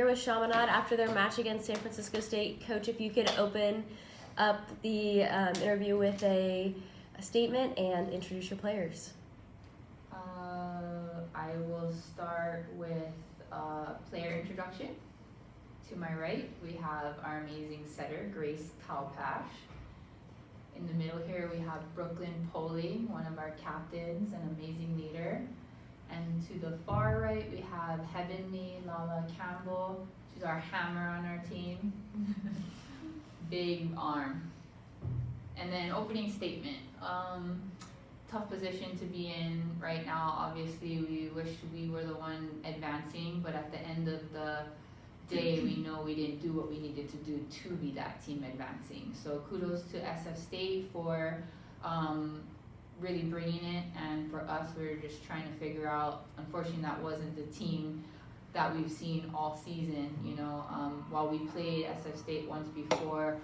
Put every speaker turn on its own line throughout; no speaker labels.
Here with Chaminade after their match against San Francisco State. Coach, if you could open up the interview with a statement and introduce your players.
I will start with player introduction. To my right, we have our amazing setter, Grace Talpash. In the middle here, we have Brooklyn Poley, one of our captains, an amazing leader. And to the far right, we have Heavenly Lala Campbell. She's our hammer on our team. Big arm. And then opening statement. Tough position to be in right now. Obviously, we wish we were the one advancing, but at the end of the day, we know we didn't do what we needed to do to be that team advancing. So kudos to SF State for really bringing it, and for us, we were just trying to figure out. Unfortunately, that wasn't the team that we've seen all season. You know, while we played SF State once before,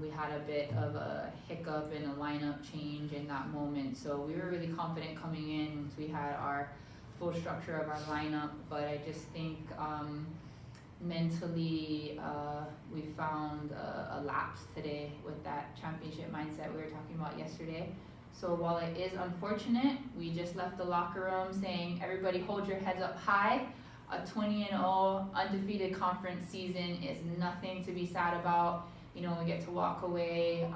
we had a bit of a hiccup and a lineup change in that moment. So we were really confident coming in once we had our full structure of our lineup. But I just think mentally, we found a lapse today with that championship mindset we were talking about yesterday. So while it is unfortunate, we just left the locker room saying, everybody hold your heads up high. A 20-0 undefeated conference season is nothing to be sad about. You know, we get to walk away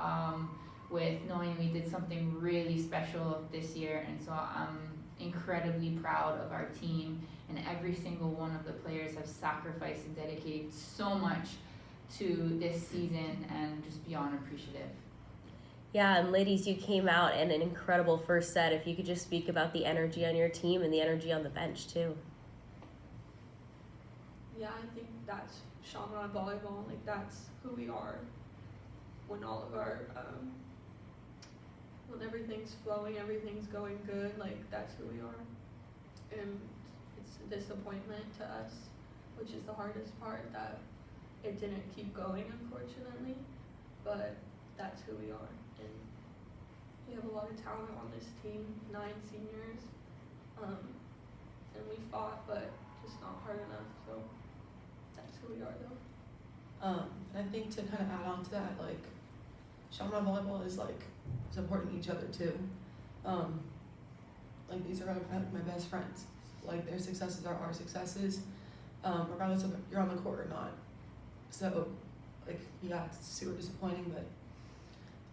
with knowing we did something really special this year. And so I'm incredibly proud of our team, and every single one of the players have sacrificed and dedicated so much to this season, and just beyond appreciative.
Yeah, and ladies, you came out in an incredible first set. If you could just speak about the energy on your team and the energy on the bench too.
Yeah, I think that's Chaminade volleyball. Like, that's who we are. When all of our, when everything's flowing, everything's going good, like, that's who we are. And it's a disappointment to us, which is the hardest part, that it didn't keep going, unfortunately. But that's who we are. And we have a lot of talent on this team, 9 seniors. And we fought, but just not hard enough. So that's who we are, though.
I think to kind of add on to that, like, Chaminade volleyball is like supporting each other too. Like, these are my best friends. Like, their successes are our successes, regardless of if you're on the court or not. So, like, yeah, it's super disappointing, but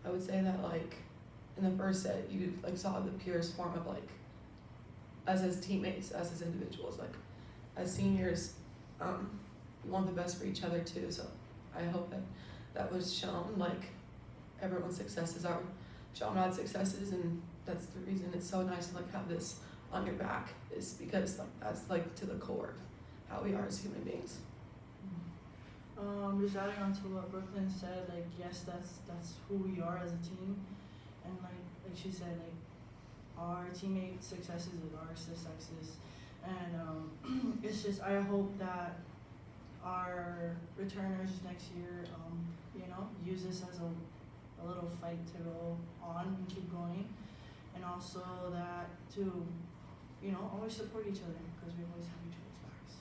I would say that, like, in the first set, you like saw the purest form of, like, us as teammates, us as individuals, like, as seniors, we want the best for each other too. So I hope that was shown. Like, everyone's successes are Chaminade's successes, and that's the reason it's so nice to, like, have this on your back, is because, like, that's, like, to the core of how we are as human beings.
Just adding on to what Brooklyn said, like, yes, that's who we are as a team, and like she said, like, our teammates' successes are our successes, and it's just, I hope that our returners next year, you know, use this as a little fight to go on and keep going, and also that to, you know, always support each other, because we always have each other's backs.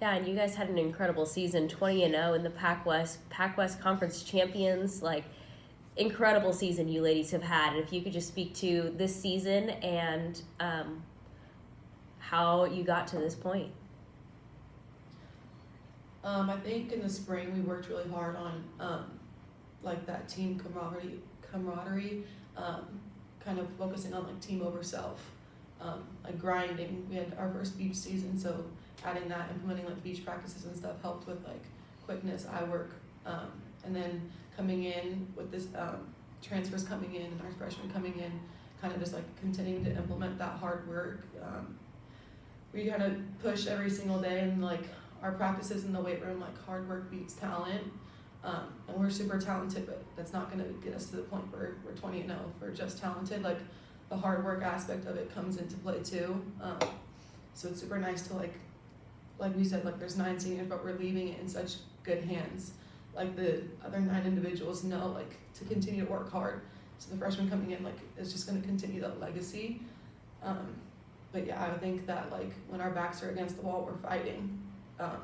Yeah, and you guys had an incredible season, 20-0 in the Pac West Conference champions. Like, incredible season you ladies have had. And if you could just speak to this season and how you got to this point.
I think in the spring we worked really hard on like that team camaraderie, kind of focusing on, like, team over self, like grinding. We had our first beach season, so adding that, implementing, like, beach practices and stuff helped with, like, quickness, eye work, and then coming in with this transfers coming in and our freshmen coming in, kind of just, like, continuing to implement that hard work. We kind of push every single day, and, like, our practices in the weight room, like, hard work beats talent, and we're super talented, but that's not going to get us to the point where we're 20-0 if we're just talented. Like, the hard work aspect of it comes into play too. So it's super nice to, like we said, like, there's 9 seniors, but we're leaving it in such good hands. Like, the other 9 individuals know, like, to continue to work hard. So the freshmen coming in, like, is just going to continue that legacy. But yeah, I think that, like, when our backs are against the wall, we're fighting.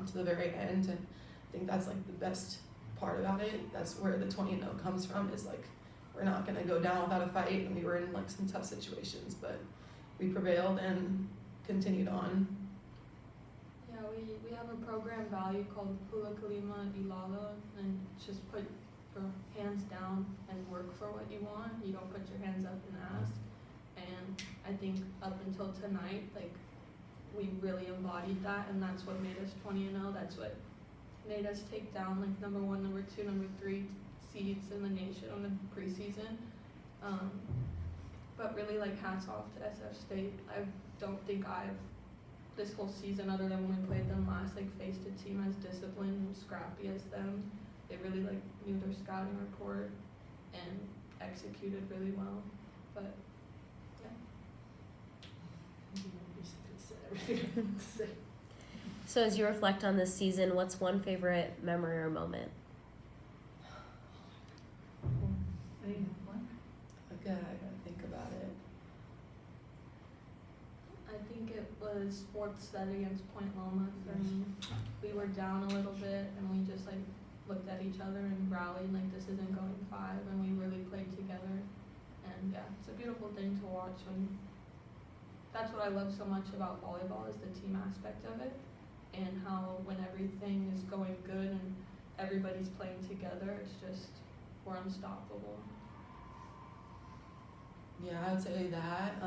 to the very end, and I think that's like the best part about it. That's where the 20-0 comes from, is like we're not gonna go down without a fight, and we were in like some tough situations, but we prevailed and continued on.
Yeah, we have a program value called Hula Kalima Ilala, and it's just put your hands down and work for what you want. You don't put your hands up and ask. And I think up until tonight, like, we really embodied that, and that's what made us 20-0. That's what made us take down like number 1, number 2, number 3 seeds in the nation in the preseason. But really, like, hats off to SF State. I don't think I've this whole season, other than when we played them last, like, faced a team as disciplined and scrappy as them. They really like knew their scouting report and executed really well. But yeah.
You basically said everything I wanted to say.
So as you reflect on this season, what's one favorite memory or moment?
Okay, I gotta think about it.
I think it was fourth set against Point Loma for me. We were down a little bit, and we just like looked at each other and rallied like this isn't going 5, and we really played together. And yeah, it's a beautiful thing to watch, and that's what I love so much about volleyball, is the team aspect of it, and how when everything is going good and everybody's playing together, it's just, we're unstoppable.
Yeah, I would say that.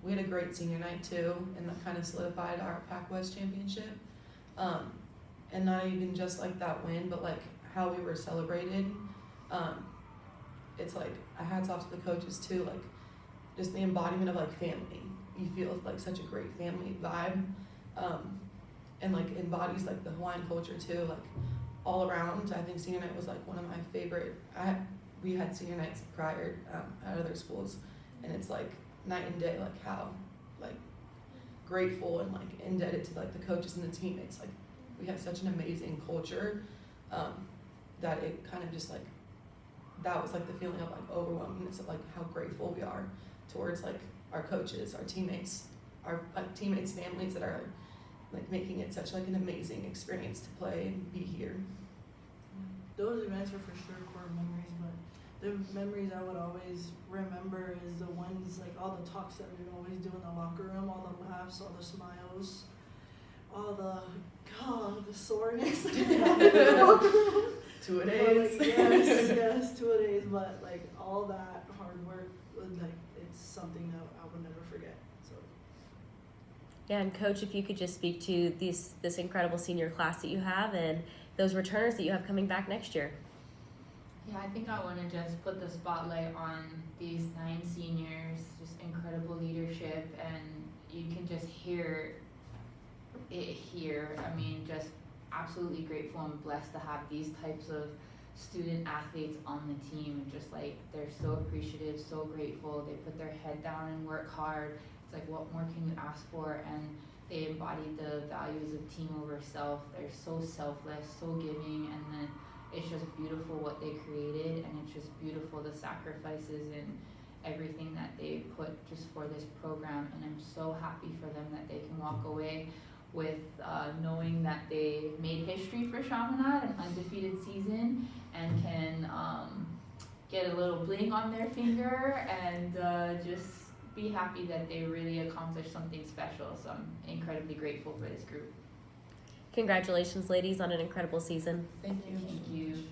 We had a great senior night too, and that kind of solidified our Pac West championship. And not even just like that win, but like how we were celebrated. It's like a hats off to the coaches too, like just the embodiment of like family. You feel like such a great family vibe, and like embodies like the Hawaiian culture too, like all around. I think senior night was like one of my favorite. We had senior nights prior at other schools, and it's like night and day, like how like grateful and like indebted to like the coaches and the teammates. Like we have such an amazing culture, that it kind of just like, that was like the feeling of like overwhelmingness of like how grateful we are towards like our coaches, our teammates, families that are like making it such like an amazing experience to play and be here.
Those events are for sure core memories, but the memories I would always remember is the ones, like all the talks that we would always do in the locker room, all the laughs, all the smiles, all the soreness.
2-a-days.
Like, yes, 2-a-days, but like all that hard work, like it's something that I would never forget. So.
Yeah, and Coach, if you could just speak to this incredible senior class that you have and those returners that you have coming back next year.
Yeah, I think I want to just put the spotlight on these 9 seniors, just incredible leadership, and you can just hear it here. I mean, just absolutely grateful and blessed to have these types of student athletes on the team. Just like, they're so appreciative, so grateful. They put their head down and work hard. It's like, what more can you ask for? And they embody the values of team over self. They're so selfless, so giving, and then it's just beautiful what they created, and it's just beautiful the sacrifices and everything that they put just for this program. And I'm so happy for them that they can walk away with knowing that they made history for Chaminade, an undefeated season, and can get a little bling on their finger and just be happy that they really accomplished something special. So I'm incredibly grateful for this group.
Congratulations, ladies, on an incredible season.
Thank you.
Thank you.